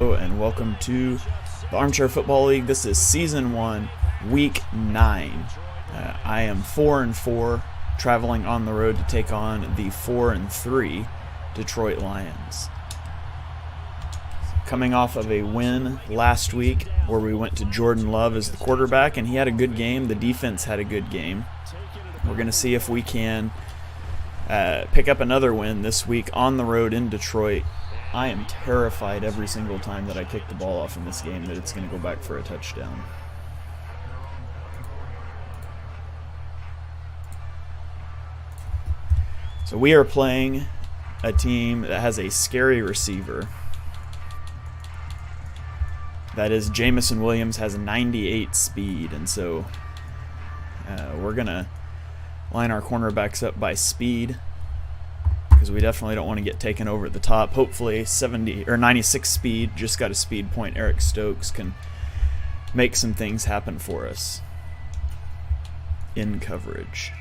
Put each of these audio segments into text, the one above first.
And welcome to the Armchair Football League. This is Season 1, Week 9. I am 4-4, traveling on the road to take on the 4-3 Detroit Lions. Coming off of a win last week where we went to Jordan Love as the quarterback, and he had a good game. The defense had a good game. We're going to see if we can pick up another win this week on the road in Detroit. I am terrified every single time that I kick the ball off in this game that it's going to go back for a touchdown. So we are playing a team that has a scary receiver. That is, Jamison Williams has 98 speed, and so we're going to line our cornerbacks up by speed, because we definitely don't want to get taken over at the top. Hopefully 70 or 96 speed, just got a speed point. Eric Stokes can make some things happen for us in coverage.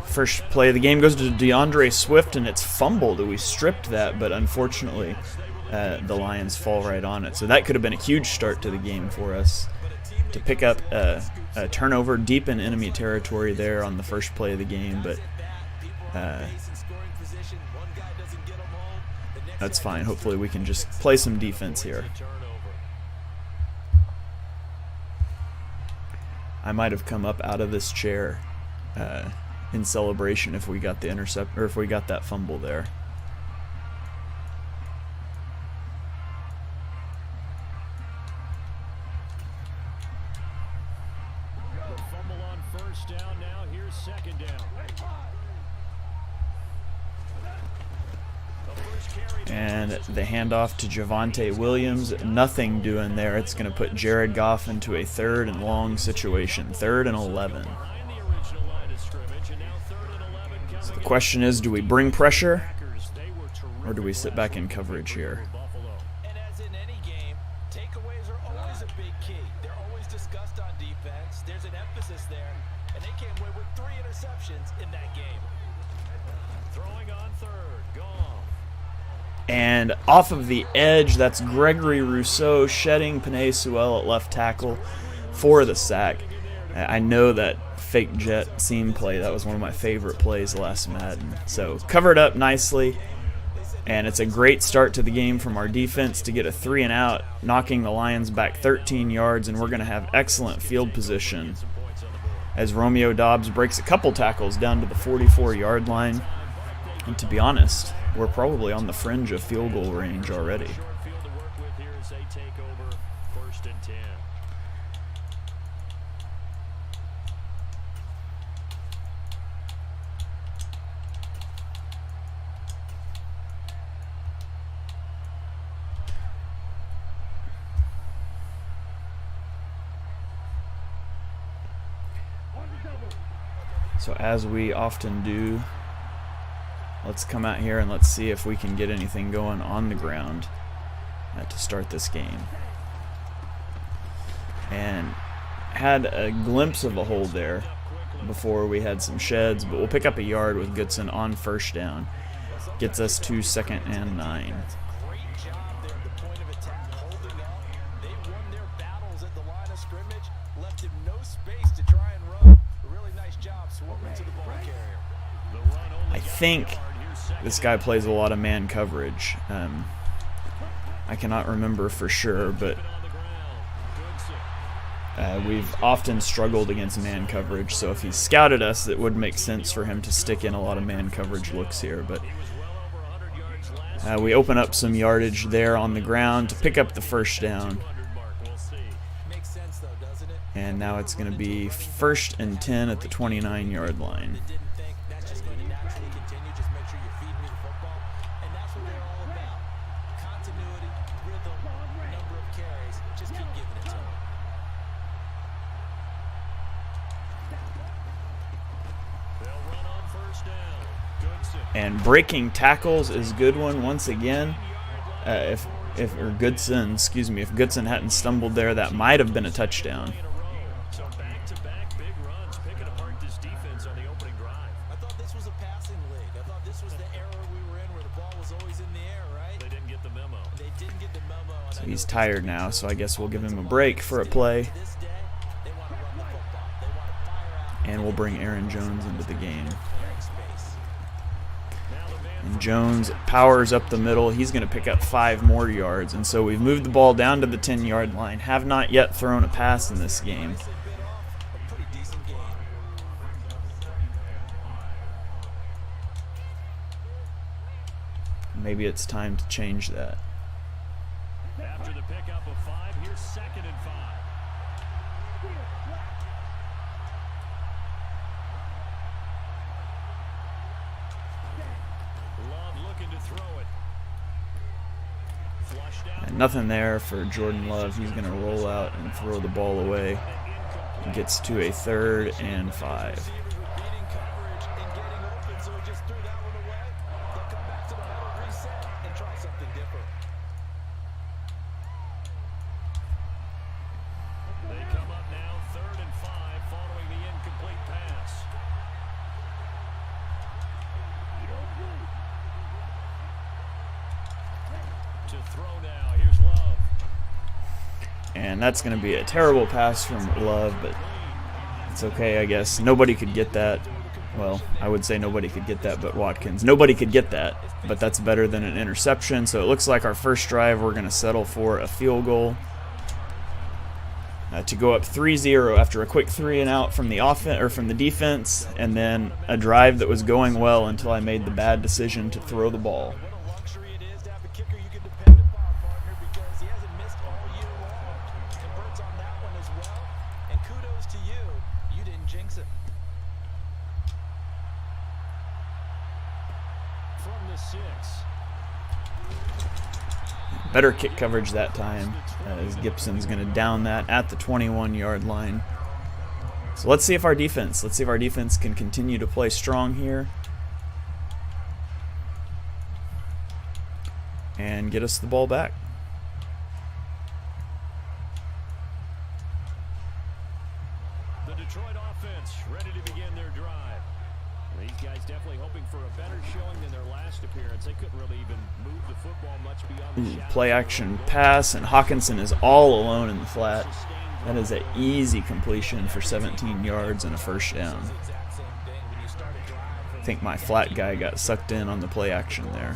First play of the game goes to DeAndre Swift, and it's fumbled. We stripped that, but unfortunately the Lions fall right on it. So that could have been a huge start to the game for us, to pick up a turnover deep in enemy territory there on the first play of the game. But that's fine. Hopefully we can just play some defense here. I might have come up out of this chair in celebration if we got the intercept, or if we got that fumble there. And the handoff to Javonte Williams, nothing doing there. It's going to put Jared Goff into a 3rd and long situation, 3rd and 11. So the question is, do we bring pressure, or do we sit back in coverage here? And as in any game, takeaways are always a big key. They're always discussed on defense. There's an emphasis there, and they came away with 3 interceptions in that game. Throwing on 3rd, gone. And off of the edge, that's Gregory Rousseau shedding Penei Sewell at left tackle for the sack. I know that fake jet seam play, that was one of my favorite plays last Madden. So covered up nicely, and it's a great start to the game from our defense to get a 3 and out, knocking the Lions back 13 yards, and we're going to have excellent field position as Romeo Doubs breaks a couple tackles down to the 44-yard line. And to be honest, we're probably on the fringe of field goal range already. So as we often do, let's come out here and let's see if we can get anything going on the ground to start this game. And had a glimpse of a hole there before we had some sheds, but we'll pick up a yard with Goodson on first down. Gets us to 2nd and 9. I think this guy plays a lot of man coverage. I cannot remember for sure, but we've often struggled against man coverage, so if he scouted us, it would make sense for him to stick in a lot of man coverage looks here. But we open up some yardage there on the ground to pick up the first down. And now it's going to be 1st and 10 at the 29-yard line. And breaking tackles is a good one once again. If Goodson hadn't stumbled there, that might have been a touchdown. back-to-back big runs, picking apart this defense on the opening drive. I thought this was a passing league. I thought this was the era we were in where the ball was always in the air, right? They didn't get the memo. They didn't get the memo. So he's tired now, so I guess we'll give him a break for a play. And we'll bring Aaron Jones into the game. And Jones powers up the middle. He's going to pick up 5 more yards. And so we've moved the ball down to the 10-yard line. Have not yet thrown a pass in this game. Maybe it's time to change that. After the pickup of 5, here's 2nd and 5. Love looking to throw it. Flushed out. And nothing there for Jordan Love. He's going to roll out and throw the ball away. He gets to a 3rd and 5. And that's going to be a terrible pass from Love, but it's okay, I guess. Nobody could get that. Well, I would say nobody could get that but Watkins. Nobody could get that, but that's better than an interception. So it looks like our first drive we're going to settle for a field goal to go up 3-0 after a quick 3-and-out from the offense or from the defense, and then a drive that was going well until I made the bad decision to throw the ball. Better kick coverage that time, as Gibson's going to down that at the 21-yard line. So let's see if our defense can continue to play strong here and get us the ball back. The Detroit offense ready to begin their drive. These guys definitely hoping for a better showing than their last appearance. They couldn't really even move the football much beyond the play action pass, and Hawkinson is all alone in the flat. That is an easy completion for 17 yards and a first down. I think my flat guy got sucked in on the play action there.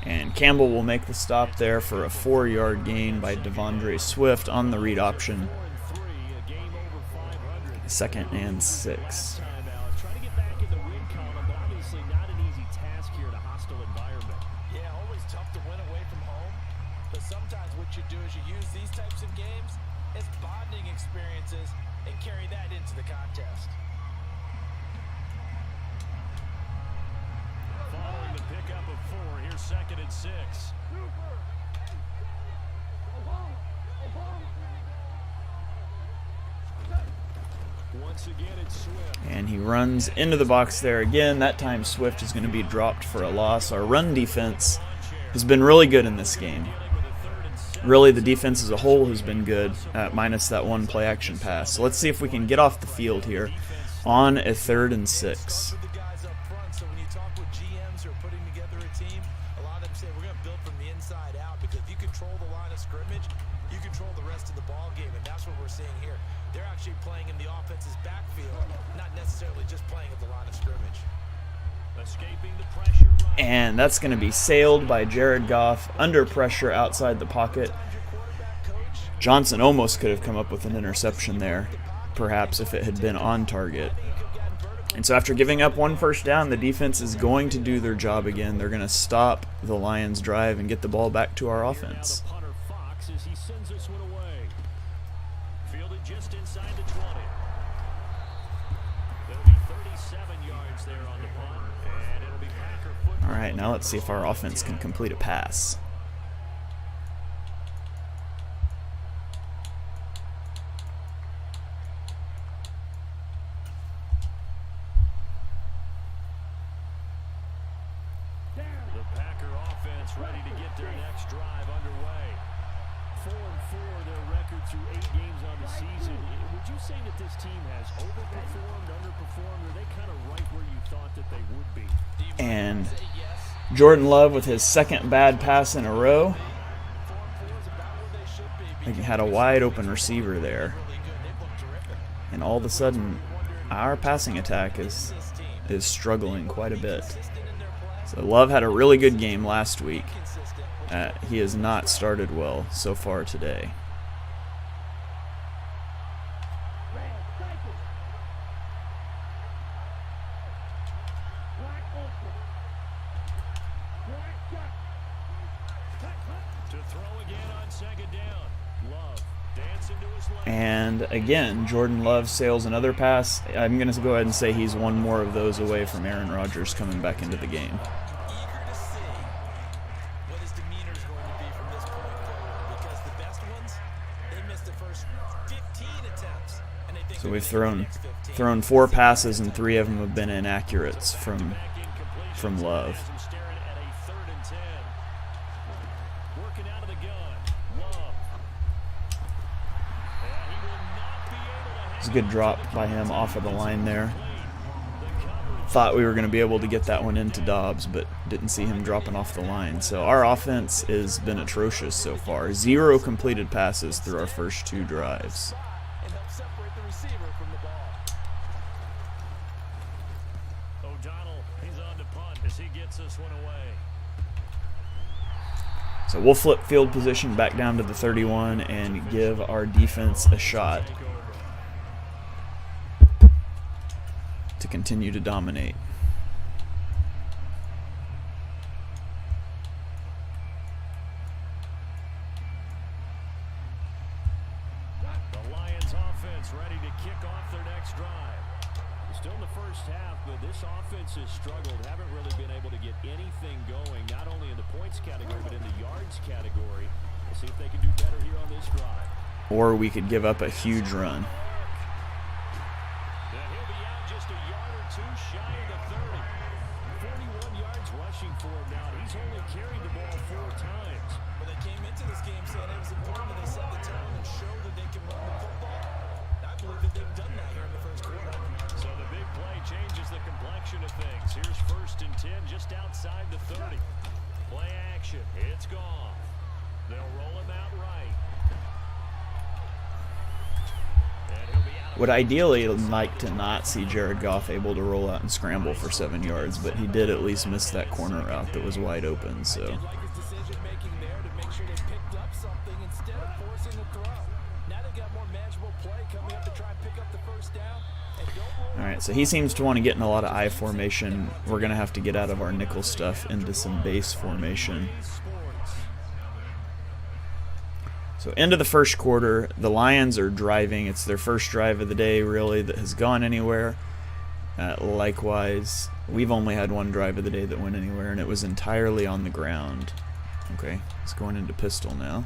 And Campbell will make the stop there for a 4-yard gain by Devondre Swift on the read option. 2nd and 6. Trying to get back in the win column, but obviously not an easy task here in a hostile environment. Yeah, always tough to win away from home. But sometimes what you do is you use these types of games as bonding experiences and carry that into the contest. Following the pickup of 4, here's 2nd and 6. Once again, it's Swift. And he runs into the box there again. That time Swift is going to be dropped for a loss. Our run defense has been really good in this game. Really, the defense as a whole has been good, minus that one play action pass. So let's see if we can get off the field here on a 3rd and 6. Playing in the offense's backfield, not necessarily just playing at the line of scrimmage. Escaping the pressure. And that's going to be sailed by Jared Goff under pressure outside the pocket. Johnson almost could have come up with an interception there, perhaps if it had been on target. And so after giving up one first down, the defense is going to do their job again. They're going to stop the Lions' drive and get the ball back to our offense. Just inside the 20. It'll be 37 yards there on the punt, and it'll be Packer football. All right, now let's see if our offense can complete a pass. The Packer offense ready to get their next drive underway. 4-4 their record through 8 games on the season. Would you say that this team has overperformed, underperformed, or are they kind of right where you thought that they would be? And Jordan Love with his second bad pass in a row. I think he had a wide open receiver there. And all of a sudden, our passing attack is struggling quite a bit. So Love had a really good game last week. He has not started well so far today. And again, Jordan Love sails another pass. I'm going to go ahead and say he's one more of those away from Aaron Rodgers coming back into the game. Eager to see what his demeanor is going to be from this point forward, because the best ones, they missed the first 15 attempts, and they think so we've thrown 4 passes, and 3 of them have been inaccurates from Love. It's a good drop by him off of the line there. Thought we were going to be able to get that one into Dobbs, but didn't see him dropping off the line. So our offense has been atrocious so far. 0 completed passes through our first 2 drives. and help separate the receiver from the ball. O'Donnell, he's on to punt as he gets this one away. So we'll flip field position back down to the 31 and give our defense a shot to continue to dominate. The Lions offense ready to kick off their next drive. Still in the first half, but this offense has struggled. Haven't really been able to get anything going, not only in the points category, but in the yards category. We'll see if they can do better here on this drive. Or we could give up a huge run. He'll be out just a yard or 2 shy of the 30. 41 yards rushing for him now. He's only carried the ball 4 times. But they came into this game saying it was important that they set the tone and show that they can run the football. I believe that they've done that here in the first quarter. So the big play changes the complexion of things. Here's 1st and 10 just outside the 30. Play action. It's gone. They'll roll him out right. And he'll be out. Would ideally like to not see Jared Goff able to roll out and scramble for 7 yards, but he did at least miss that corner route that was wide open. So. I did like his decision-making there to make sure they picked up something instead of forcing a throw. Now they've got more manageable play coming up to try and pick up the first down. And don't roll. All right, so he seems to want to get in a lot of I formation. We're going to have to get out of our nickel stuff into some base formation. So into the first quarter, the Lions are driving. It's their first drive of the day, really, that has gone anywhere. Likewise, we've only had one drive of the day that went anywhere, and it was entirely on the ground. Okay, it's going into pistol now.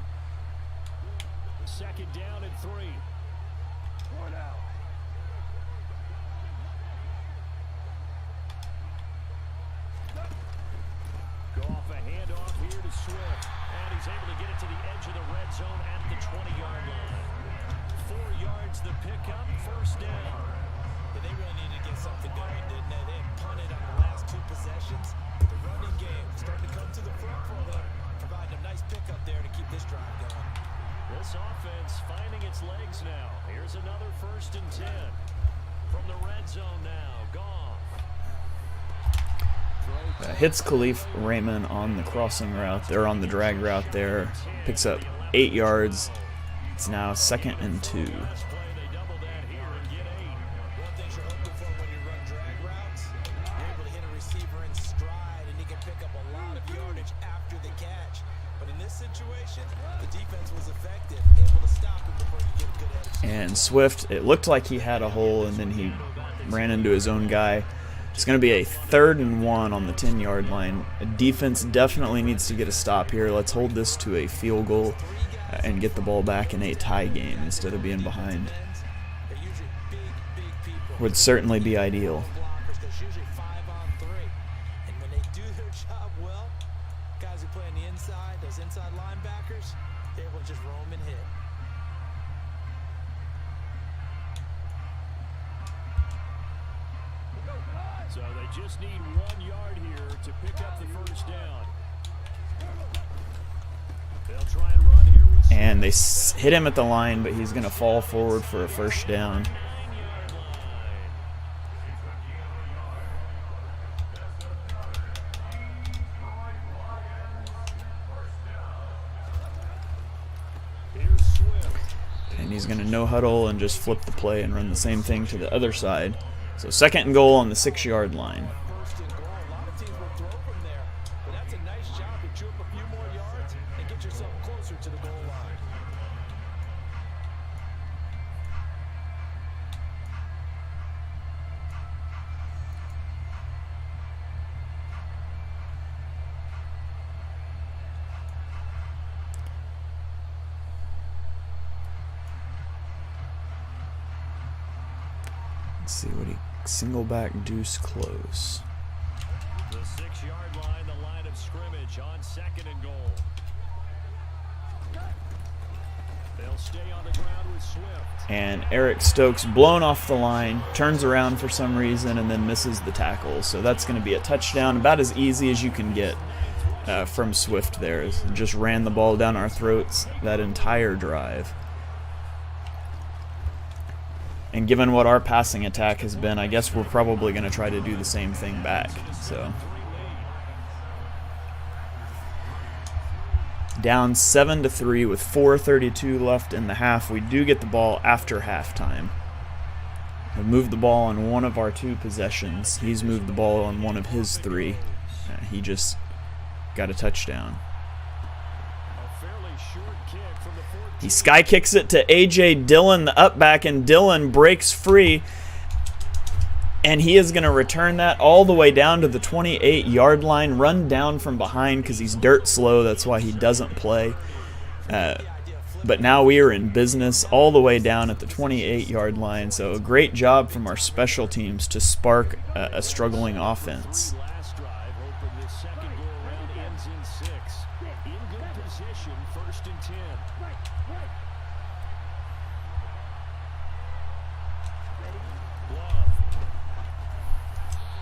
2nd down and 3. Go off a handoff here to Swift, and he's able to get it to the edge of the red zone at the 20-yard line. 4 yards the pickup, 1st down. Yeah, they really needed to get something going, didn't they? They had punted on the last 2 possessions. The running game starting to come to the front for them, providing a nice pickup there to keep this drive going. This offense finding its legs now. Here's another 1st and 10. From the red zone now, Goff. Hits Khalif Raymond on the crossing route. They're on the drag route there. Picks up 8 yards. It's now 2nd and 2. Last play, they double that here and get 8. One thing you're hoping for when you run drag routes, you're able to hit a receiver in stride, and he can pick up a lot of yardage after the catch. But in this situation, the defense was effective, able to stop him before you get a good head. And Swift, it looked like he had a hole, and then he ran into his own guy. It's going to be a 3rd and 1 on the 10-yard line. Defense definitely needs to get a stop here. Let's hold this to a field goal and get the ball back in a tie game instead of being behind. Would certainly be ideal. There's usually 5-on-3, and when they do their job well, guys who play on the inside, those inside linebackers, they're able to just roam and hit. So they just need 1 yard here to pick up the first down. They'll try and run here with And they hit him at the line, but he's going to fall forward for a first down. And he's going to no huddle and just flip the play and run the same thing to the other side. So 2nd and goal on the 6-yard line. First and goal. A lot of teams will throw from there, but that's a nice job to chew up a few more yards and get yourself closer to the goal line. Let's see what he single back deuce close. the 6-yard line, the line of scrimmage on 2nd and goal. They'll stay on the ground with Swift. And Eric Stokes blown off the line, turns around for some reason, and then misses the tackle. So that's going to be a touchdown, about as easy as you can get from Swift there. Just ran the ball down our throats that entire drive. And given what our passing attack has been, I guess we're probably going to try to do the same thing back. So down 7-3 with 4:32 left in the half. We do get the ball after halftime. We moved the ball on one of our 2 possessions. He's moved the ball on one of his 3. He just got a touchdown. He sky kicks it to A.J. Dillon, the up back, and Dillon breaks free. And he is going to return that all the way down to the 28-yard line, run down from behind because he's dirt slow. That's why he doesn't play. But now we are in business all the way down at the 28-yard line. So a great job from our special teams to spark a struggling offense. Last drive opened this second go around, ends in 6. In good position, 1st and 10. Love.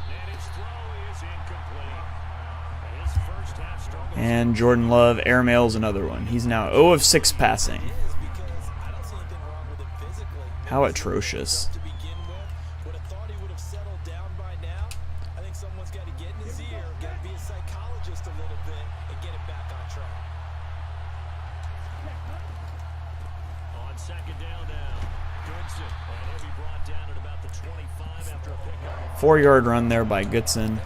And his throw is incomplete. His first half struggle. And Jordan Love airmails another one. He's now 0 of 6 passing. Because I don't see anything wrong with him physically. How atrocious. To begin with, would have thought he would have settled down by now. I think someone's got to get in his ear, got to be a psychologist a little bit, and get it back on track. On 2nd down now. Goodson. And he'll be brought down at about the 25 after a pickup. 4-yard run there by Goodson.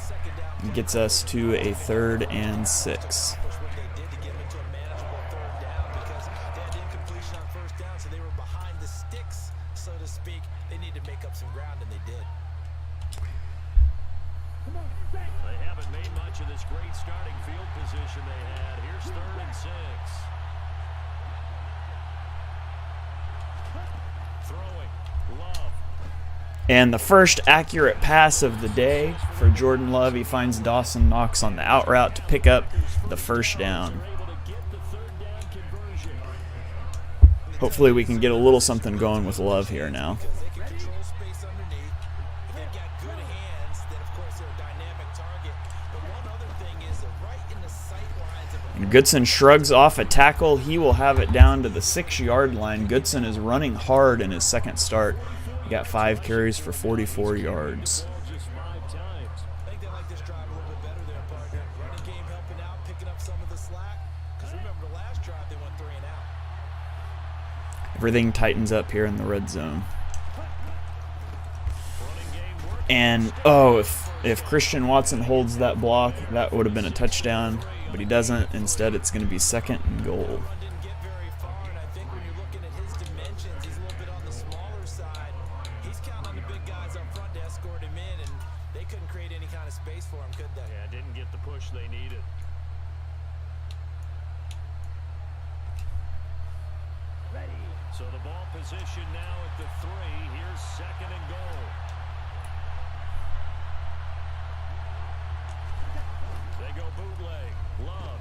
He gets us to a 3rd and 6. What they did to get him into a manageable 3rd down because they had incompletion on 1st down, so they were behind the sticks, so to speak. They needed to make up some ground, and they did. They haven't made much of this great starting field position they had. Here's 3rd and 6. Throwing. Love. And the first accurate pass of the day for Jordan Love. He finds Dawson Knox on the out route to pick up the first down. Able to get the 3rd down conversion. Hopefully we can get a little something going with Love here now. They can control space underneath. If they've got good hands, then of course they're a dynamic target. But one other thing is they're right in the sight lines of And Goodson shrugs off a tackle. He will have it down to the 6-yard line. Goodson is running hard in his second start. He got 5 carries for 44 yards. Just 5 times. I think they like this drive a little bit better there, partner. Running game helping out, picking up some of the slack. Because remember the last drive they went 3 and out. Everything tightens up here in the red zone. And, oh, if Christian Watson holds that block, that would have been a touchdown. But he doesn't. Instead, it's going to be 2nd and goal. Run didn't get very far, and I think when you're looking at his dimensions, he's a little bit on the smaller side. He's counting on the big guys up front to escort him in, and they couldn't create So the ball position now at the 3. Here's second and goal. They go bootleg. Love.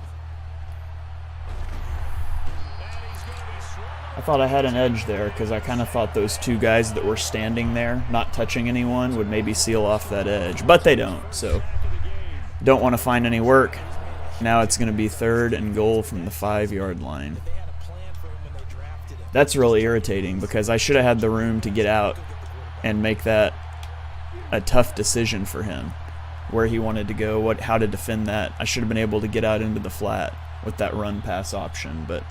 I thought I had an edge there because I kind of thought those two guys that were standing there, not touching anyone, would maybe seal off that edge. But they don't, so don't want to find any work. Now it's going to be 3rd and goal from the 5-yard line. That's really irritating because I should have had the room to get out and make that a tough decision for him, where he wanted to go, how to defend that. I should have been able to get out into the flat with that run-pass option, but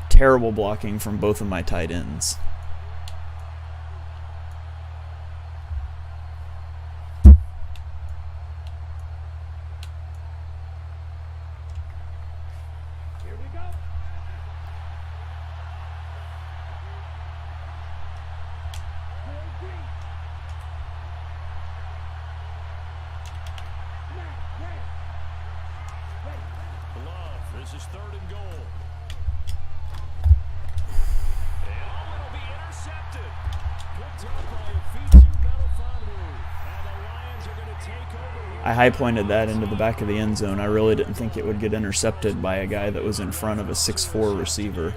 terrible blocking from both of my tight ends. This is 3rd and goal. And it'll be intercepted. Picked up by Fitu Melifonwu. And the Lions are going to take over. I high-pointed that into the back of the end zone. I really didn't think it would get intercepted by a guy that was in front of a 6'4" receiver.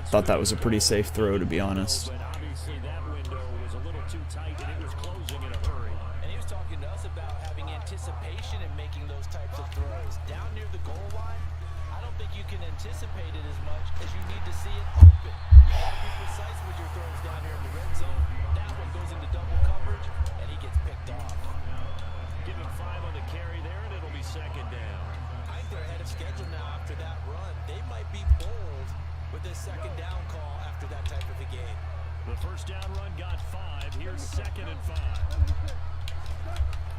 Thought that was a pretty safe throw, to be honest. But obviously that window was a little too tight and it was closing in a hurry. And he was talking to us about having anticipation in making those types of throws. Down near the goal line, I don't think you can anticipate it as much as you need to see it open. You got to be precise with your throws down here in the red zone. That one goes into double coverage, and he gets picked off. Give him 5 on the carry there, and it'll be 2nd down. I think they're ahead of schedule now after that run. They might be bold with this 2nd down call after that type of a game. The 1st down run got 5. Here's 2nd and 5.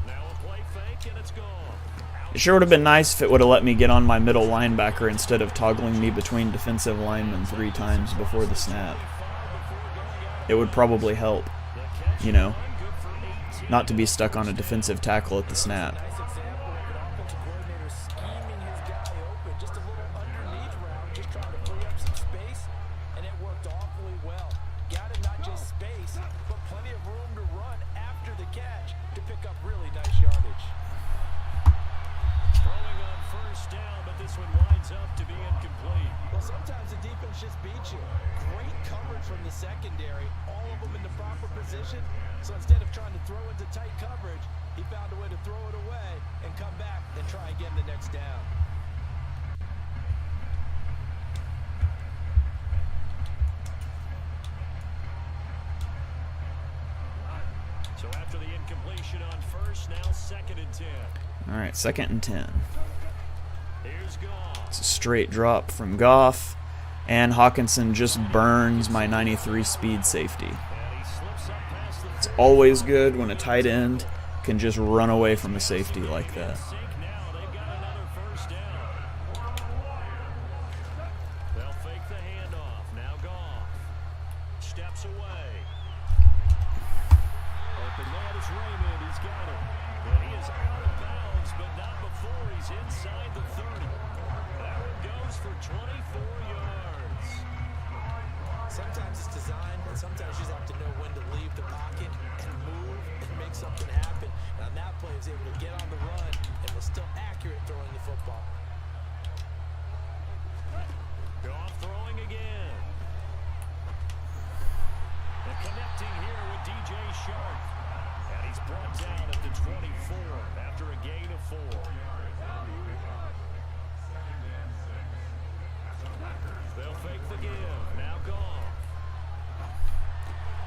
Now a play fake, and it's gone. It sure would have been nice if it would have let me get on my middle linebacker instead of toggling me between defensive linemen 3 times before the snap. It would probably help, you know, not to be stuck on a defensive tackle at the snap. Nice example of an offensive coordinator scheming his guy open. Just a little underneath route, just trying to free up some space, and it worked awfully well. Got him not just space, but plenty of room to run after the catch to pick up really nice yardage. Throwing on 1st down, but this one winds up to be incomplete. Well, sometimes the defense just beats you. Great coverage from the secondary, all of them in the proper position. So instead of trying to throw into tight coverage, he found a way to throw it away and come back and try again the next down. So after the incompletion on 1st, now 2nd and 10. All right, 2nd and 10. Here's Goff. It's a straight drop from Goff, and Hawkinson just burns my 93 speed safety. And he slips up past the It's always good when a tight end can just run away from a safety like that. sink now. They've got another 1st down. They'll fake the handoff. Now Goff steps away. Open man is Raymond. He's got it. But he is out of bounds, but not before he's inside the 30. That one goes for 24 yards. Sometimes it's designed, and sometimes you just have to know when to leave the pocket and move and make something happen. And on that play, he was able to get on the run and was still accurate throwing the football. Goff throwing again. And connecting here with DJ Sharp. And he's brought down at the 24 after a gain of 4. They'll fake the give. Now Goff.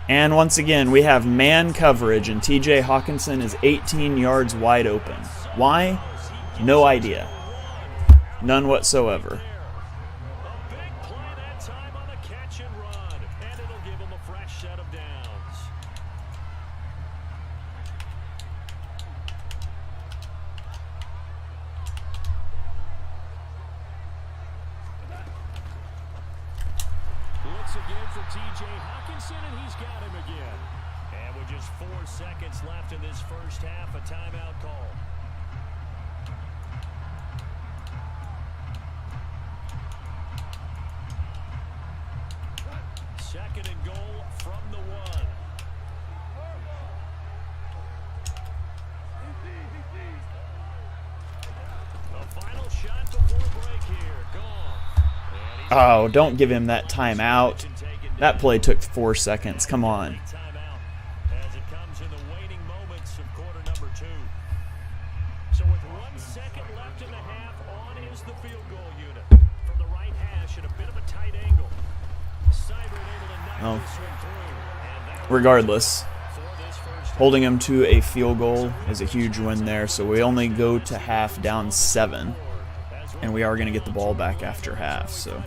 And once again, we have man coverage, and TJ Hawkinson is 18 yards wide open. Why? No idea. None whatsoever. A big play that time on the catch and run. And it'll give him a fresh set of downs. Looks again for TJ Hawkinson, and he's got him again. And with just 4 seconds left in this 1st half, a timeout call. Second and goal from the 1. The final shot before break here. Gone. Oh, don't give him that timeout. That play took 4 seconds. Come on. As it comes in the waning moments of quarter number 2. So with 1 second left in the half, on is the field goal unit. From the right hash at a bit of a tight angle. Seibert able to knock this one through. Regardless, holding him to a field goal is a huge win there. So we only go to half down 7. And we are going to get the ball back after half. So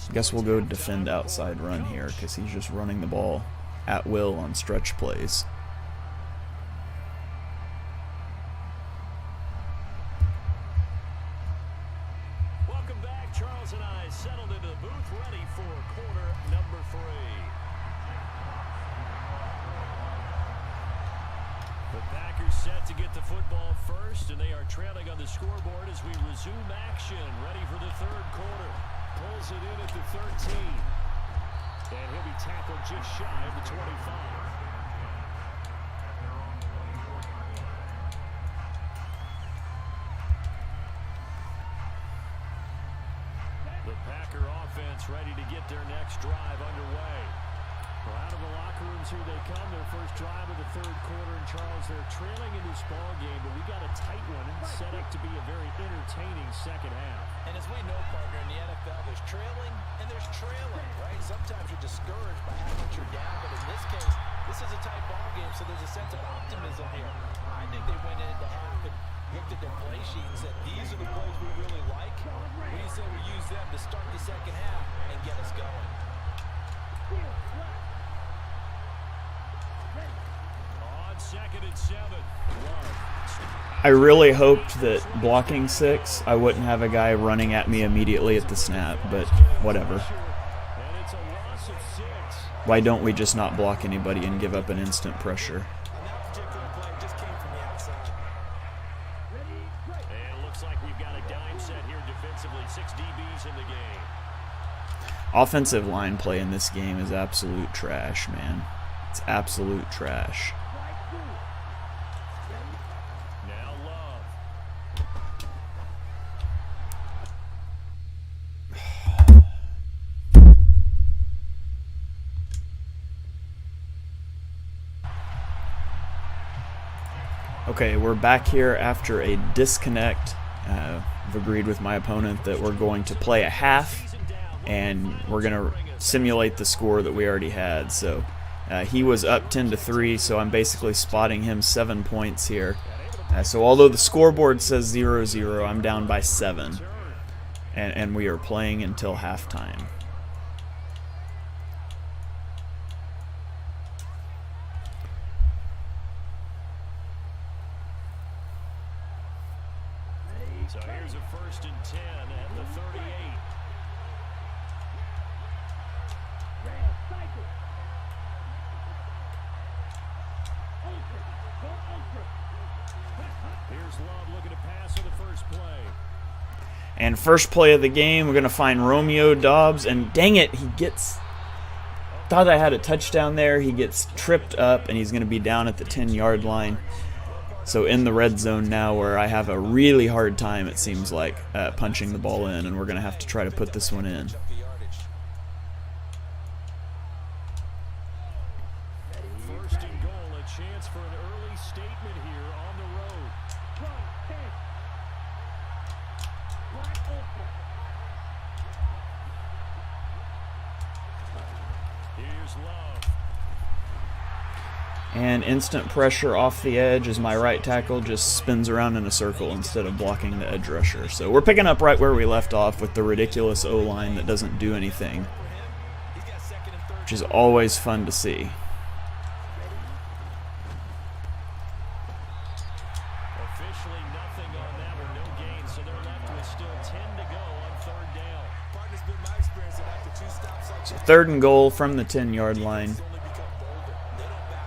I guess we'll go defend outside run here because he's just running the ball at will on stretch plays. Welcome back. Charles and I settled into the booth ready for quarter number 3. The Packers set to get the football first, and they are trailing on the scoreboard as we resume action, ready for the third quarter. Pulls it in at the 13. And he'll be tackled just shy of the 25. The Packer offense ready to get their next drive underway. Well, out of the locker rooms here they come, their first drive of the third quarter. And Charles, they're trailing in this ball game, but we got a tight one set up to be a very entertaining second half. And as we know, partner, in the NFL, there's trailing and there's trailing, right? Sometimes you're discouraged by how much you're down, but in this case, this is a tight ball game, so there's a sense of optimism here. I think they went into half and looked at their play sheet and said, these are the plays we really like. We say we use them to start the second half and get us going. On 2nd and 7. I really hoped that blocking 6, I wouldn't have a guy running at me immediately at the snap, but whatever. And it's a loss of 6. Why don't we just not block anybody and give up an instant pressure? On that particular play, it just came from the outside. And it looks like we've got a dime set here defensively. 6 DBs in the game. Offensive line play in this game is absolute trash, man. It's absolute trash. Now Love. Okay, we're back here after a disconnect. I've agreed with my opponent that we're going to play a half, and we're going to simulate the score that we already had. So he was up 10-3, so I'm basically spotting him 7 points here. So although the scoreboard says 0-0, I'm down by 7, and we are playing until halftime. So here's a 1st and 10 at the 38. Here's Love looking to pass on the first play. And first play of the game, we're going to find Romeo Doubs, and dang it, he gets... Thought I had a touchdown there. He gets tripped up, and he's going to be down at the 10-yard line. So in the red zone now, where I have a really hard time, it seems like, punching the ball in, and we're going to have to try to put this one in. First and goal, a chance for an early statement here on the road. Here's Love. And instant pressure off the edge as my right tackle just spins around in a circle instead of blocking the edge rusher. So we're picking up right where we left off with the ridiculous O-line that doesn't do anything, which is always fun to see. Officially nothing on that one, no gain, so they're left with still 10 to go on 3rd down. Partner's been my experience that after 2 stops like So 3rd and goal from the 10-yard line.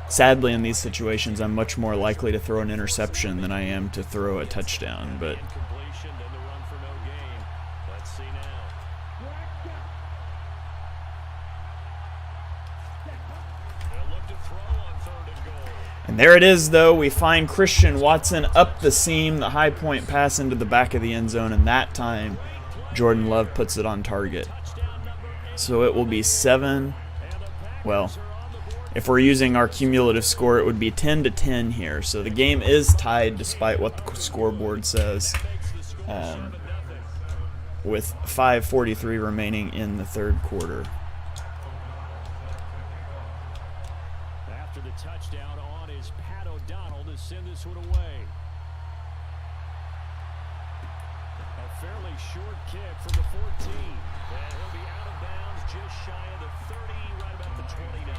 Sadly, in these situations, I'm much more likely to throw an interception than I am to throw a touchdown, but Incompletion, then the run for no gain. Let's see now. And there it is, though. We find Christian Watson up the seam, the high point pass into the back of the end zone, and that time Jordan Love puts it on target. So it will be 7. Well, if we're using our cumulative score, it would be 10-10 here. So the game is tied despite what the scoreboard says, with 5:43 remaining in the third quarter. After the touchdown on is Pat O'Donnell to send this one away. A fairly short kick from the 14. And he'll be out of bounds just shy of the 30, right about the 29.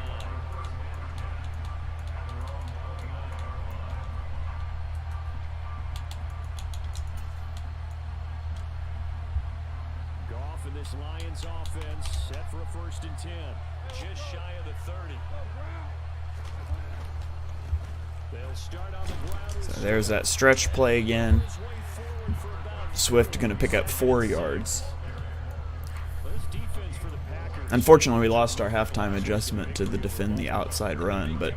Goff in this Lions offense set for a 1st and 10. Just shy of the 30. They'll start on the ground. So there's that stretch play again. Swift going to pick up 4 yards. Unfortunately, we lost our halftime adjustment to the defend the outside run, but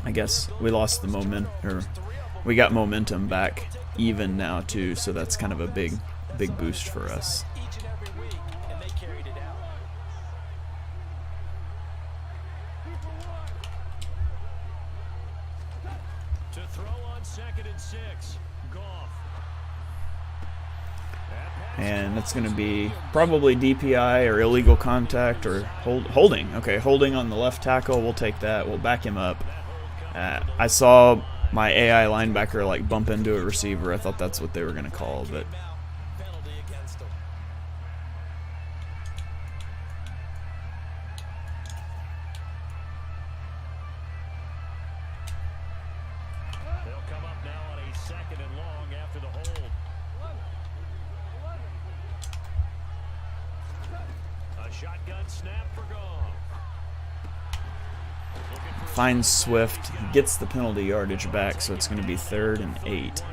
I guess we lost the momentum, or we got momentum back even now too, so that's kind of a big boost for us. Each and every week, and they carried it out. To throw on 2nd and 6. Goff. And that's going to be probably DPI or illegal contact or holding. Okay, holding on the left tackle. We'll take that. We'll back him up. I saw my AI linebacker like bump into a receiver. I thought that's what they were going to call, but Penalty against them. They'll come up now on a 2nd and long after the hold. A shotgun snap for Goff. finds Swift, gets the penalty yardage back, so it's going to be 3rd and 8.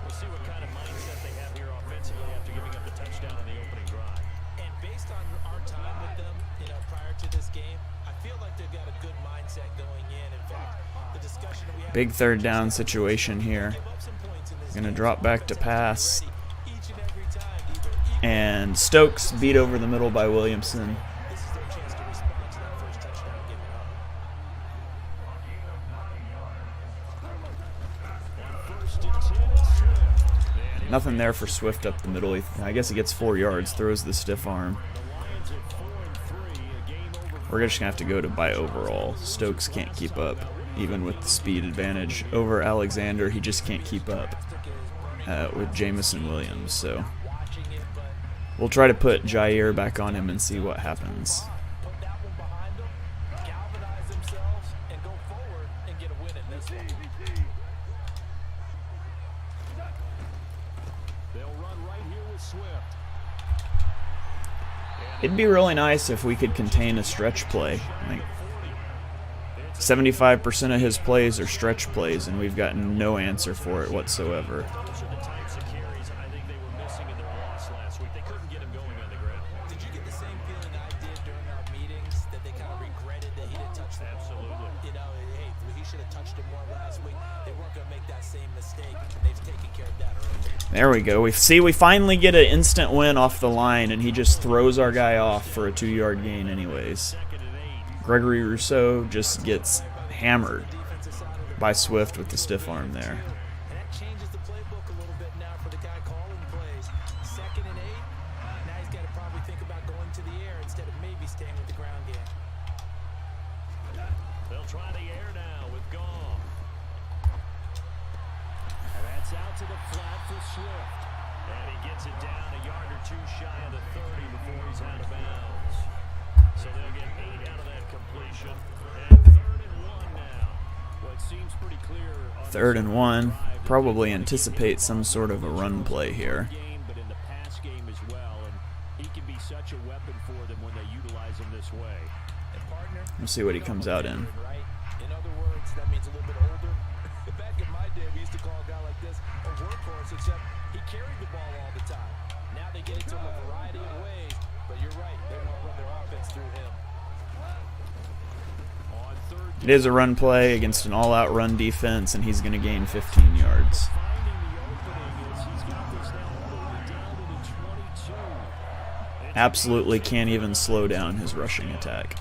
We'll see what kind of mindset they have here offensively after giving up the touchdown on the opening drive. And based on our time with them, prior to this game, I feel like they've got a good mindset going in. In fact, the discussion we had, Big 3rd down situation here. Going to drop back to pass. And Stokes beat over the middle by Williamson. this is their chance to respond to that first touchdown given up. Nothing there for Swift up the middle. I guess he gets 4 yards, throws the stiff arm. We're just going to have to go to by overall. Stokes can't keep up, even with the speed advantage over Alexander. He just can't keep up with Jamison Williams. So we'll try to put Jair back on him and see what happens. Put that one behind them, galvanize themselves, and go forward and get a win in this one. They'll run right here with Swift. It'd be really nice if we could contain a stretch play. Like 75% of his plays are stretch plays, and we've gotten no answer for it whatsoever. Those are the types of carries I think they were missing in their loss last week. They couldn't get him going on the ground. Did you get the same feeling I did during our meetings that they kind of regretted that he didn't touch the ball? Absolutely. Hey, he should have touched it more last week. They weren't going to make that same mistake, and they've taken care of that early. There we go. We finally get an instant win off the line, and he just throws our guy off for a 2-yard gain anyways. Gregory Rousseau just gets hammered by Swift with the stiff arm there. And that changes the playbook a little bit now for the guy calling the plays. 2nd and 8. Now he's got to probably think about going to the air instead of maybe staying with the ground game. They'll try the air now with Goff. And that's out to the flat for Swift. And he gets it down a yard or two shy of the 30 before he's out of bounds. So they'll get 8 out of that completion. And 3rd and 1 now. Well, it seems pretty clear. 3rd and 1. Probably anticipate some sort of a run play here. But in the pass game as well. And he can be such a weapon for them when they utilize him this way. And partner, We'll see what he comes out in. right? In other words, that means a little bit older. Back in my day, we used to call a guy like this a workhorse, except he carried the ball all the time. Now they get it to him a variety of ways, but you're right, they want to run their offense through him. On It is a run play against an all-out run defense, and he's going to gain 15 yards. Absolutely can't even slow down his rushing attack.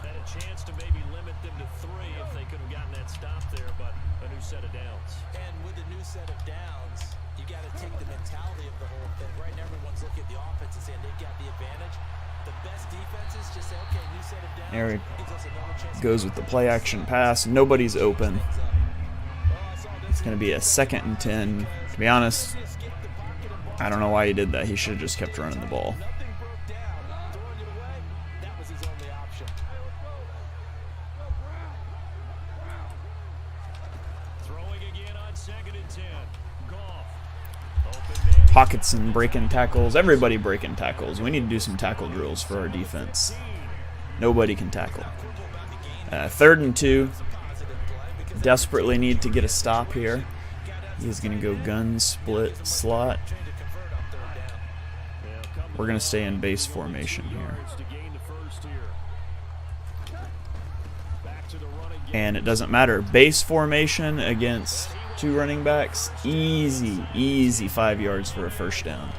There he goes with the play action pass. Nobody's open. It's going to be a 2nd and 10. To be honest, I don't know why he did that. He should have just kept running the ball. Hawkinson breaking tackles. Everybody breaking tackles. We need to do some tackle drills for our defense. Nobody can tackle. 3rd and 2. Desperately need to get a stop here. He's going to go gun split slot. We're going to stay in base formation here. And it doesn't matter. Base formation against 2 running backs. Easy 5 yards for a first down.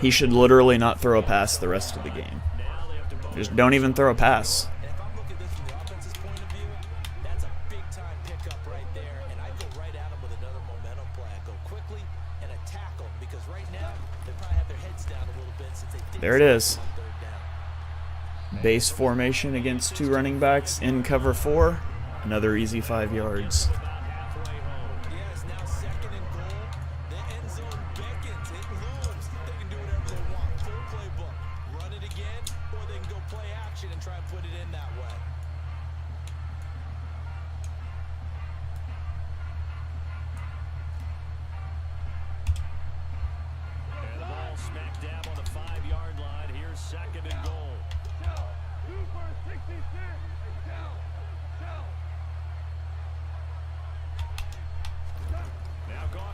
He should literally not throw a pass the rest of the game. Just don't even throw a pass. There it is. Base formation against 2 running backs in cover 4. Another easy 5 yards.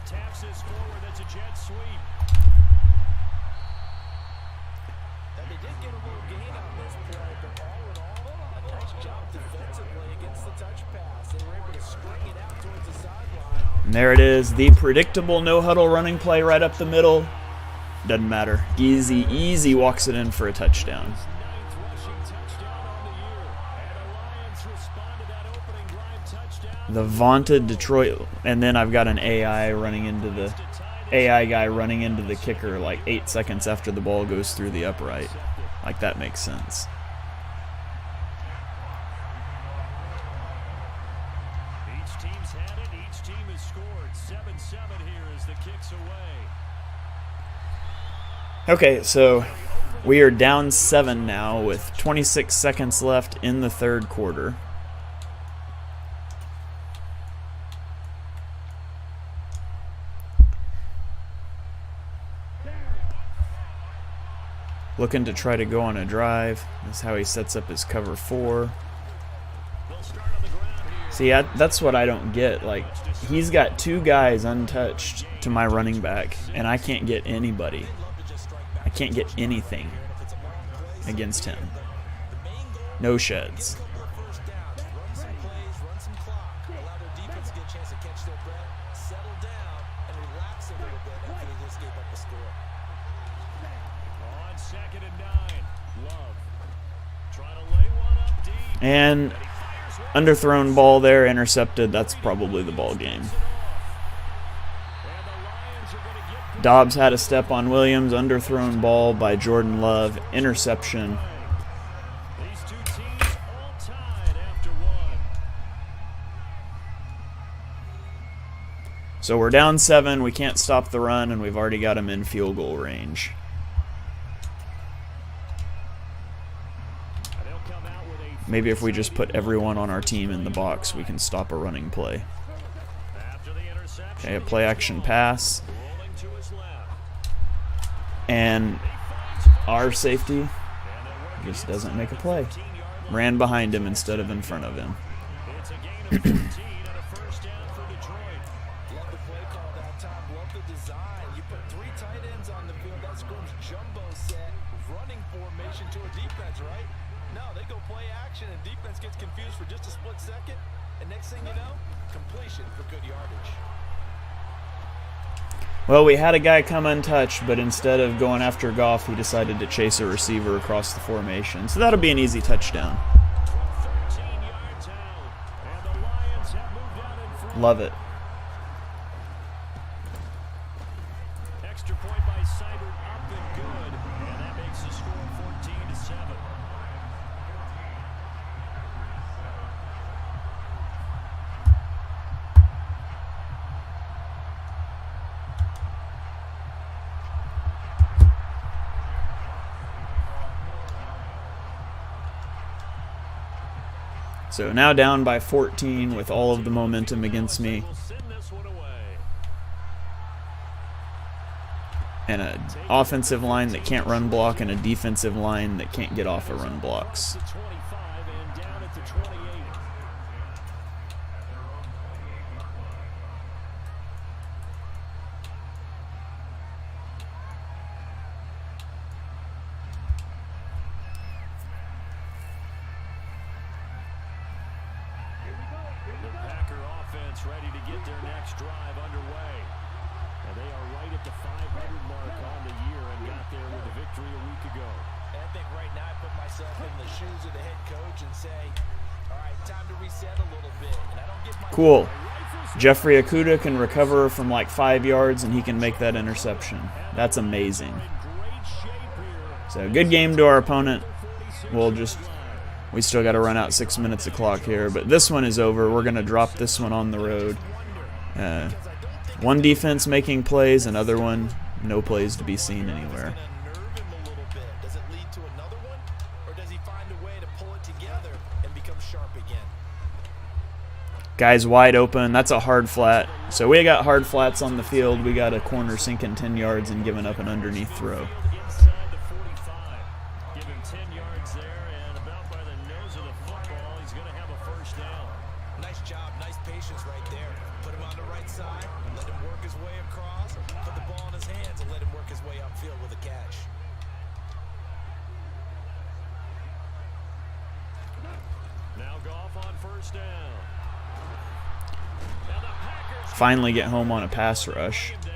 Taps this forward. That's a jet sweep. And they did get a little gain on this play, but all in all, a nice job defensively against the touch pass. They were able to string it out towards the sideline. And there it is, the predictable no-huddle running play right up the middle. Doesn't matter. Easy walks it in for a touchdown. The vaunted Detroit, and then I've got an AI guy running into the kicker like 8 seconds after the ball goes through the upright. Like, that makes sense. Each team's had it. Each team has scored. 7-7 here as the kicks away. Okay, so we are down 7 now with 26 seconds left in the 3rd quarter. Looking to try to go on a drive. That's how he sets up his cover 4. See, that's what I don't get. Like, he's got 2 guys untouched to my running back, and I can't get anybody. I can't get anything against him. No sheds. And underthrown ball there, intercepted. That's probably the ball game. Dobbs had a step on Williams. Underthrown ball by Jordan Love. Interception. So we're down 7. We can't stop the run, and we've already got him in field goal range. Maybe if we just put everyone on our team in the box, we can stop a running play. Okay, a play action pass. And our safety just doesn't make a play. Ran behind him instead of in front of him. they go play action and defense gets confused for just a split second, and next thing you know, completion for good yardage. Well, we had a guy come untouched, but instead of going after Goff, he decided to chase a receiver across the formation. So that'll be an easy touchdown. 13 yards out, and the Lions have moved out in front. Love it. Extra point by Seibert, up and good, and that makes the score 14-7. So now down by 14 with all of the momentum against me. We'll send this one away. And an offensive line that can't run block and a defensive line that can't get off of run blocks. To 25 and down at the 28. The Packer offense ready to get their next drive underway. And they are right at the 500 mark on the year and got there with a victory a week ago. And I think right now I put myself in the shoes of the head coach and say, all right, time to reset a little bit. And I don't give my Cool. Jeffrey Okudah can recover from like 5 yards and he can make that interception. That's amazing. So good game to our opponent. We still got to run out 6 minutes of clock here, but this one is over. We're going to drop this one on the road. One defense making plays, another one, no plays to be seen anywhere. nerve him a little bit. Does it lead to another one? Or does he find a way to pull it together and become sharp again? Guy's wide open. That's a hard flat. So we got hard flats on the field. We got a corner sinking 10 yards and giving up an underneath throw. Inside the 45. Give him 10 yards there, and about by the nose of the football, he's going to have a first down. Nice job, nice patience right there. Put him on the right side, let him work his way across, put the ball in his hands and let him work his way upfield with a catch. Now Goff on first down. Now the Packers Finally get home on a pass rush. down.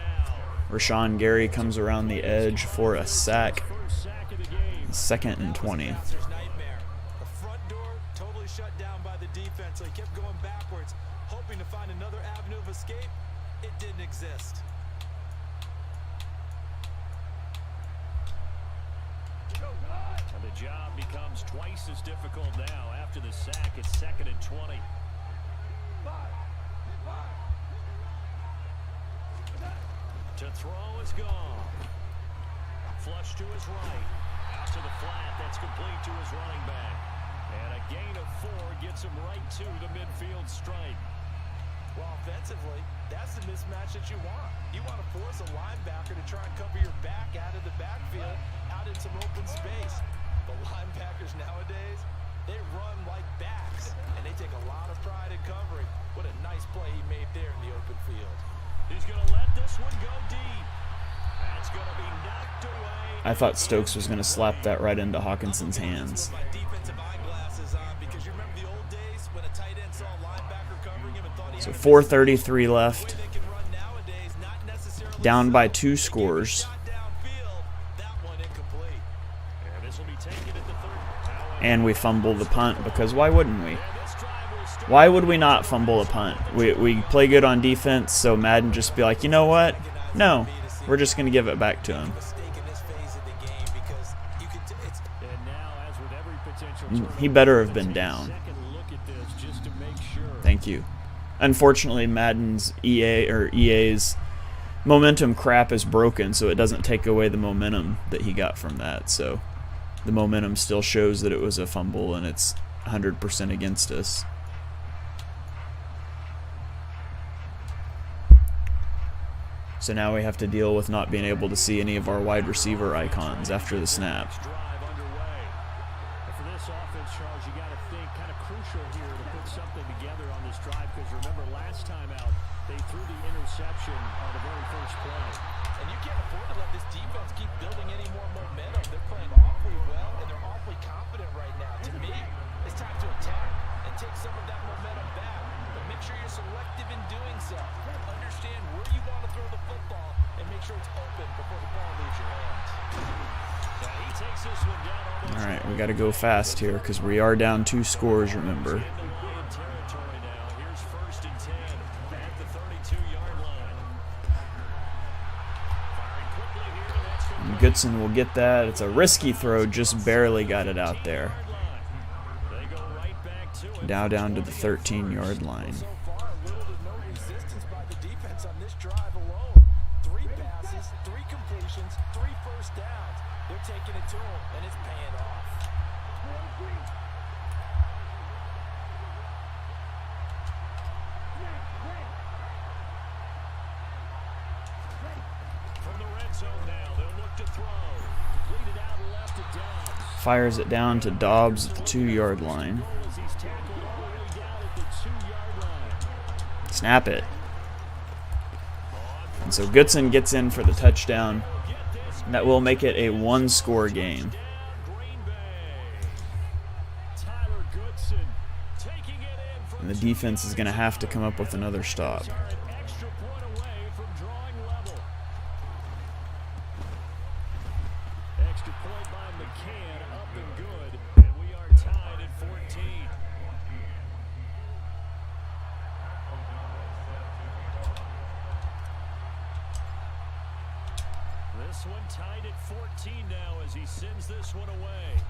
Rashawn Gary comes around the edge for a sack. First sack of the game. 2nd and 20. Bouncer's nightmare. The front door totally shut down by the defense, so he kept going backwards, hoping to find another avenue of escape. It didn't exist. And the job becomes twice as difficult now. After the sack, it's 2nd and 20. To throw is gone. Flush to his right. Out to the flat. That's complete to his running back. And a gain of 4 gets him right to the midfield stripe. Well, offensively, that's the mismatch that you want. You want to force a linebacker to try and cover your back out of the backfield, out in some open space. But linebackers nowadays, they run like backs, and they take a lot of pride in covering. What a nice play he made there in the open field. He's going to let this one go deep. That's going to be knocked away. I thought Stokes was going to slap that right into Hawkinson's hands. My defensive eyeglasses on, because you remember the old days when a tight end saw a linebacker covering him and thought he So had 4:33 left. they can run nowadays, not necessarily Down by 2 scores. shot downfield. That one incomplete. And this will be taken at the 30. And we fumble the punt because why wouldn't we? Why would we not fumble a punt? We play good on defense, so Madden just be like, you know what? No, we're just going to give it back to him. Mistake in this phase of the game because you could it's And now, as with every potential He better have been down. second look at this just to make sure. Thank you. Unfortunately, Madden's EA's momentum crap is broken, so it doesn't take away the momentum that he got from that. So the momentum still shows that it was a fumble and it's 100% against us. So now we have to deal with not being able to see any of our wide receiver icons after the snap. Drive underway. And for this offense, Charles, you got to think kind of crucial here to put something together on this drive because remember last time out they threw the interception on the very first play. and you can't afford to let this defense keep building any more momentum. They're playing awfully awfully well, and they're awfully confident right now. To me, it's time to attack and take some of that momentum back. But make sure you're selective in doing so. Understand where you want to throw the football and make sure it's open before the ball leaves your hands. Yeah, he takes this one down almost. All right, we got to go fast here because we are down 2 scores, remember. In the Lion territory now. Here's 1st and 10 at the 32-yard line. Firing quickly here, and that's from And Goodson will get that. It's a risky throw, just barely got it out there. They go right back to it. Now down to the 13-yard line. So far, little to no resistance by the defense on this drive alone. 3 passes, 3 completions, 3 first downs. They're taking it to him, and it's paying off. From the red zone now, they'll look to throw. Completed out left to Dobbs. Fires it down to Dobbs at the 2-yard line. As he's tackled all the way down at the 2-yard line. Snap it. And so Goodson gets in for the touchdown. And that will make it a 1-score game. Green Bay. Tyler Goodson taking it in from And the defense is going to have to come up with another stop. an extra point away from drawing level. Extra point by McCann, up and good, and we are tied at 14. This one tied at 14 now as he sends this one away.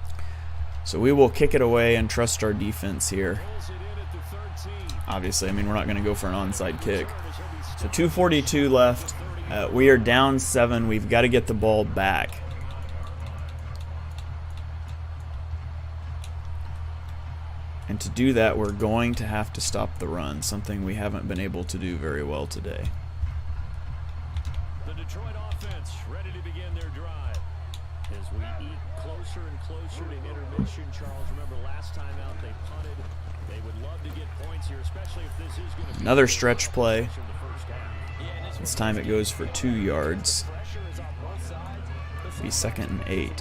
So we will kick it away and trust our defense here. Pulls it in at the 13. Obviously, I mean, we're not going to go for an onside kick. So 2:42 left. We are down 7. We've got to get the ball back. And to do that, we're going to have to stop the run, something we haven't been able to do very well today. The Detroit offense ready to begin their drive. As we eat closer and closer to intermission, Charles, remember last time out they punted. They would love to get points here, especially if this is going to be Another stretch play. from the first half. This time it goes for 2 yards. Pressure is on both sides. Be 2nd and 8. On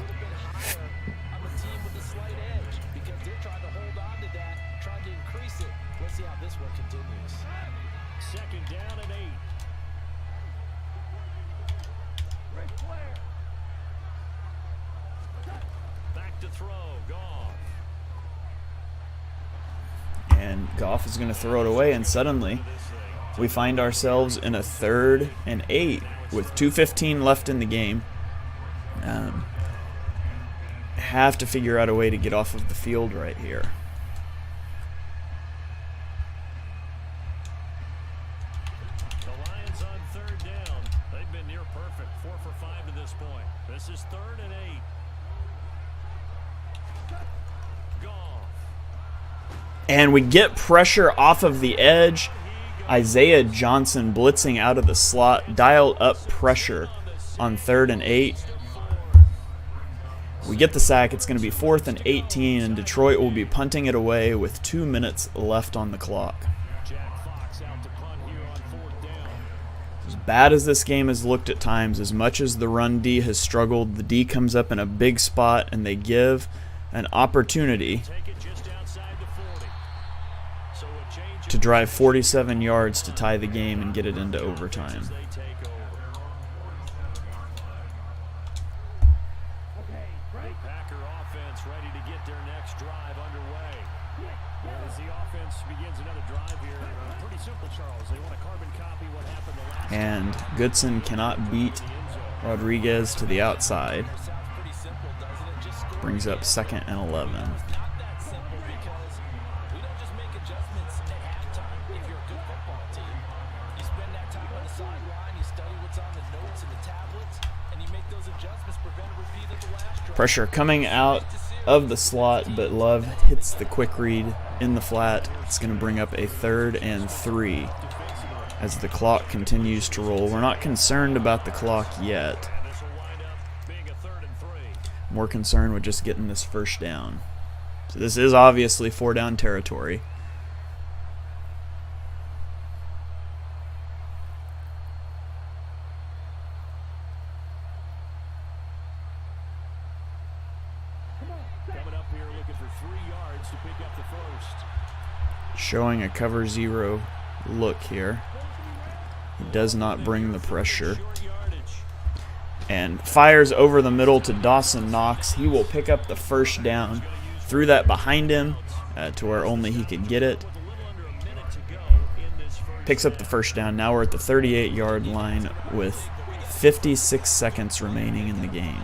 the team with the slight edge because they're trying to hold on to that, trying to increase it. Let's see how this one continues. 2nd down and 8. Back to throw, Goff. And Goff is going to throw it away, and suddenly we find ourselves in a 3rd and 8 with 2:15 left in the game. Have to figure out a way to get off of the field right here. The Lions on 3rd down. They've been near perfect. 4 for 5 to this point. This is 3rd and 8. Goff. And we get pressure off of the edge. Isaiah Johnson blitzing out of the slot. Dial up pressure on 3rd and 8. We get the sack. It's going to be 4th and 18, and Detroit will be punting it away with 2 minutes left on the clock. Jack Fox out to punt here on 4th down. As bad as this game has looked at times, as much as the run D has struggled, the D comes up in a big spot, and they give an opportunity Take it just outside the 40. So a change to drive 47 yards to tie the game and get it into overtime. as they take over. The Packer offense ready to get their next drive underway. As the offense begins another drive here, pretty simple, Charles. They want to carbon copy what happened the last And Goodson cannot beat Rodriguez to the outside. Sounds pretty simple, doesn't it? Just score. Brings up 2nd and 11. It's not that simple because we don't just make adjustments at halftime if you're a good football team. You spend that time on the sideline, you study what's on the notes and the tablets, and you make those adjustments, prevent a repeat of the last drive. Pressure coming out of the slot, but Love hits the quick read in the flat. It's going to bring up a 3rd and 3 as the clock continues to roll. We're not concerned about the clock yet. This will wind up being a 3rd and 3. More concerned with just getting this first down. So this is obviously 4-down territory. Showing a cover 0 look here. He does not bring the pressure. And fires over the middle to Dawson Knox. He will pick up the first down. Threw that behind him to where only he could get it. Picks up the first down. Now we're at the 38-yard line with 56 seconds remaining in the game.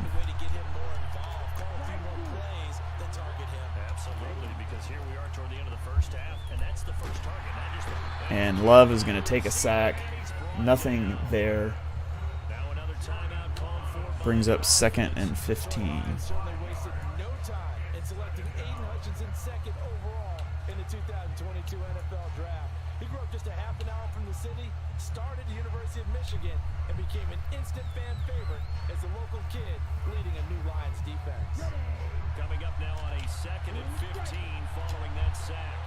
And Love is going to take a sack. Nothing there. Brings up 2nd and 15. Second overall in the 2022 NFL Draft. He grew up just a half an hour from the city, started at the University of Michigan, and became an instant fan favorite as a local kid leading a new Lions defense. Coming up now on a 2nd and 15 following that sack.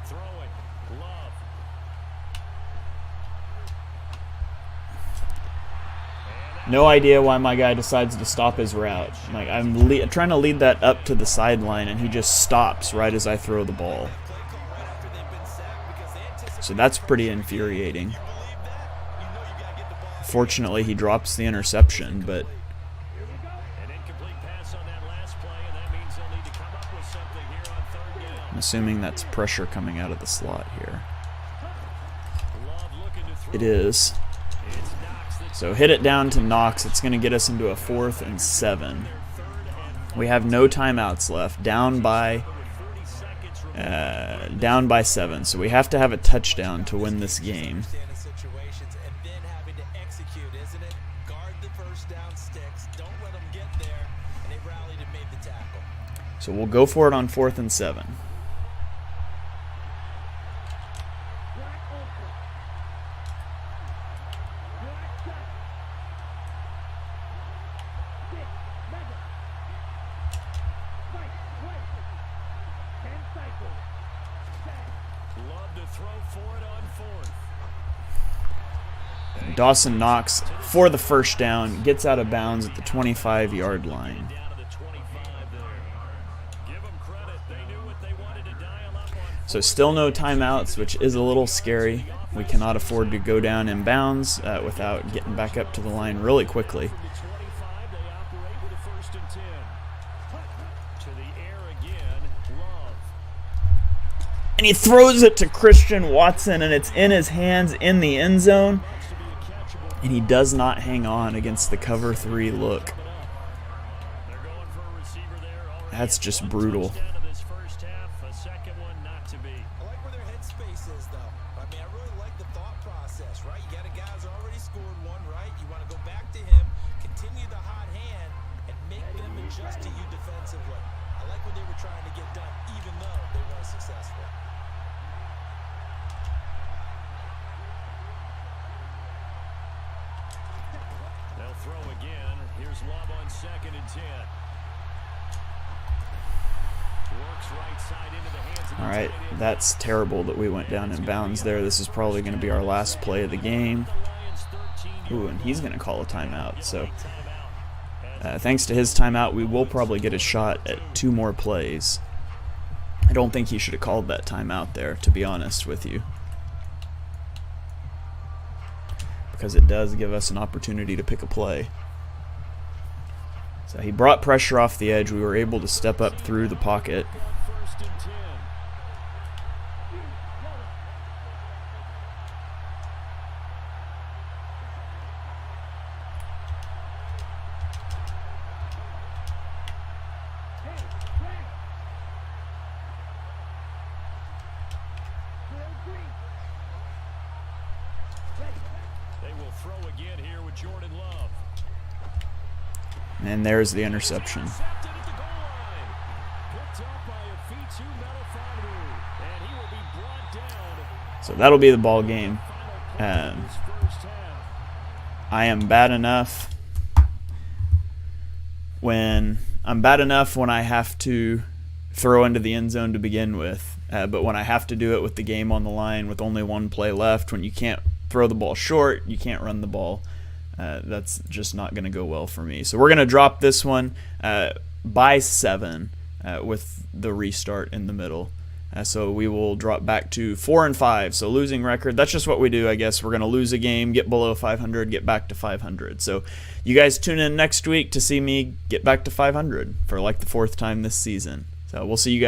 Throwing. Love. No idea why my guy decides to stop his route. Like, I'm trying to lead that up to the sideline, and he just stops right as I throw the ball. So that's pretty infuriating. Fortunately, he drops the interception, but I'm assuming that's pressure coming out of the slot here. It is. So hit it down to Knox. It's going to get us into a 4th and 7. We have no timeouts left. Down by 7. So we have to have a touchdown to win this game. So we'll go for it on 4th and 7. Dawson Knox for the first down, gets out of bounds at the 25-yard line. So still no timeouts, which is a little scary. We cannot afford to go down in bounds without getting back up to the line really quickly. And he throws it to Christian Watson, and it's in his hands in the end zone. And he does not hang on against the cover 3 look. That's just brutal. Throw again. Here's Love on 2nd and 10. Works right side into the hands of the All right, that's terrible that we went down in bounds there. This is probably going to be our last play of the game. Ooh, and he's going to call a timeout. So thanks to his timeout, we will probably get a shot at 2 more plays. I don't think he should have called that timeout there, to be honest with you, because it does give us an opportunity to pick a play. So he brought pressure off the edge. We were able to step up through the pocket. And there's the interception. So that'll be the ball game. I am bad enough when I have to throw into the end zone to begin with. But when I have to do it with the game on the line with only 1 play left, when you can't throw the ball short. You can't run the ball. That's just not going to go well for me. So we're going to drop this one by 7 with the restart in the middle. So we will drop back to 4-5. So losing record. That's just what we do, I guess. We're going to lose a game, get below 500, get back to 500. So you guys tune in next week to see me get back to 500 for like the 4th time this season. So we'll see you guys.